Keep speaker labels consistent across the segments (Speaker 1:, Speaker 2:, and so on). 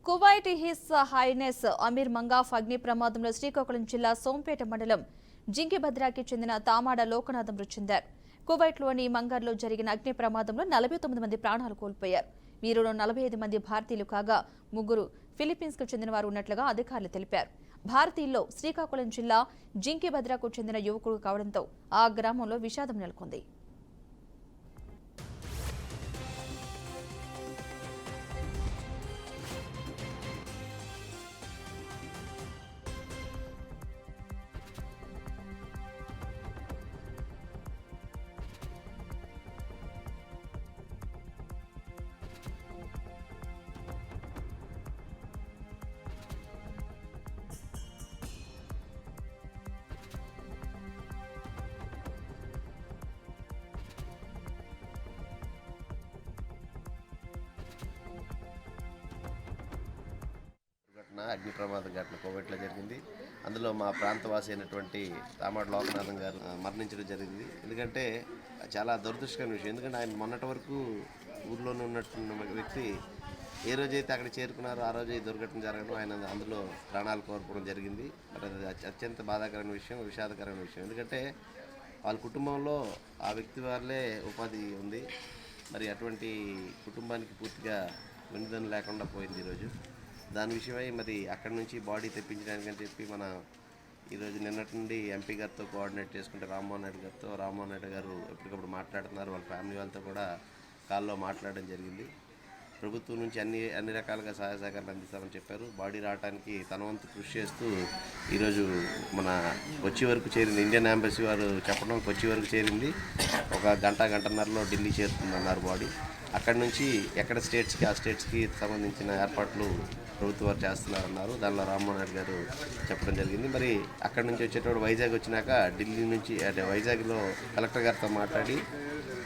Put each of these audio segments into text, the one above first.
Speaker 1: Kuwait his highness అమీర్ Mangaf అగ్ని ప్రమాదంలో శ్రీకాకుళం జిల్లా సోంపేట మండలం జింకిభద్రాకి చెందిన తామాడ లోకనాథం మృతి చెందారు. కువైట్లోని మంగర్లో జరిగిన అగ్ని ప్రమాదంలో 49 మంది ప్రాణాలు కోల్పోయారు. వీరిలో 45 మంది భారతీయులు కాగా 3 ఫిలిప్పీన్స్కు చెందిన వారు ఉన్నట్లుగా అధికారులు తెలిపారు. భారతీయుల్లో శ్రీకాకుళం జిల్లా జింకిభద్రకు చెందిన యువకుడు కావడంతో ఆ గ్రామంలో విషాదం నెలకొంది.
Speaker 2: అగ్ని ప్రమాద ఘటన కోవిడ్లో జరిగింది. అందులో మా ప్రాంతవాసి అయినటువంటి తామాడ లోకనాథం గారు మరణించడం జరిగింది. ఎందుకంటే చాలా దురదృష్టకరమైన విషయం. ఎందుకంటే ఆయన మొన్నటి వరకు ఊర్లోనే ఉన్నట్టున్న వ్యక్తి ఏ రోజైతే అక్కడ చేరుకున్నారో ఆ రోజు ఈ దుర్ఘటన జరగడం, ఆయన అందులో ప్రాణాలు కోల్పోవడం జరిగింది. మరి అది అత్యంత బాధాకరమైన విషయం, విషాదకరమైన విషయం. ఎందుకంటే వాళ్ళ కుటుంబంలో ఆ వ్యక్తి వాళ్ళే ఉపాధి ఉంది. మరి అటువంటి కుటుంబానికి పూర్తిగా వెన్నుదన్ను లేకుండా పోయింది ఈరోజు. దాని విషయమై మరి అక్కడి నుంచి బాడీ తెప్పించడానికని చెప్పి మన ఈరోజు నిన్నటి నుండి ఎంపీ గారితో కోఆర్డినేట్ చేసుకుంటే రామ్మోహన్ రెడ్డి గారు ఎప్పటికప్పుడు మాట్లాడుతున్నారు. వాళ్ళ ఫ్యామిలీ వాళ్ళతో కూడా కాల్లో మాట్లాడడం జరిగింది. ప్రభుత్వం నుంచి అన్ని రకాలుగా సహాయ సహకారాలు అందిస్తామని చెప్పారు. బాడీ రావడానికి తన వంతు కృషి చేస్తూ ఈరోజు మన కొచ్చి వరకు చేరింది. ఇండియన్ ఎంబసీ వారు చెప్పడం కొచ్చి వరకు చేరింది. ఒక గంటన్నరలో ఢిల్లీ చేరుతుందన్నారు బాడీ. అక్కడి నుంచి ఎక్కడ స్టేట్స్కి ఆ స్టేట్స్కి సంబంధించిన ఏర్పాట్లు ప్రభుత్వం వారు చేస్తున్నారన్నారు. దానిలో రామ్మోహన్ రెడ్డి గారు చెప్పడం జరిగింది. మరి అక్కడి నుంచి వచ్చేటప్పుడు వైజాగ్ వచ్చినాక ఢిల్లీ నుంచి అంటే వైజాగ్లో కలెక్టర్ గారితో మాట్లాడి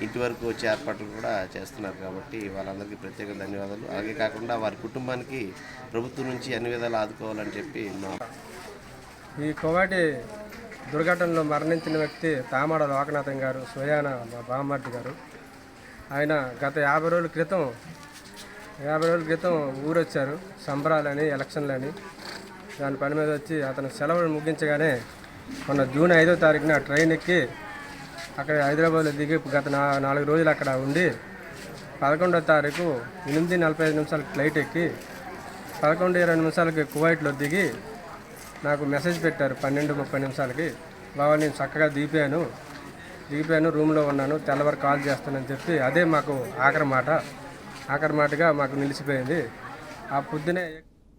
Speaker 2: ఇంటి వరకు వచ్చే ఏర్పాట్లు కూడా చేస్తున్నారు. కాబట్టి వాళ్ళందరికీ ప్రత్యేక ధన్యవాదాలు. అలాగే కాకుండా వారి కుటుంబానికి ప్రభుత్వం నుంచి అన్ని విధాలు ఆదుకోవాలని చెప్పి
Speaker 3: ఈ కోవాటి దుర్ఘటనలో మరణించిన వ్యక్తి తామాడ లోకనాథం గారు, స్వయాన మా బామ్మర్ది గారు. ఆయన గత 50 రోజుల క్రితం ఊరు వచ్చారు. సంబరాలని, ఎలక్షన్లని దాని పని మీద వచ్చి అతను సెలవులు ముగించగానే మొన్న జూన్ 5వ తారీఖున ట్రైన్ ఎక్కి అక్కడ హైదరాబాద్లో దిగి గత 4 రోజులు అక్కడ ఉండి 11వ తారీఖు 8:45 ఫ్లైట్ ఎక్కి 11:20 కువైట్లో దిగి నాకు మెసేజ్ పెట్టారు 12:30 బాబా నేను చక్కగా దిగిపోయాను, రూమ్లో ఉన్నాను, తెల్లవారు కాల్ చేస్తానని చెప్పి అదే మాకు ఆఖరి మాటగా మాకు నిలిచిపోయింది. ఆ పొద్దునే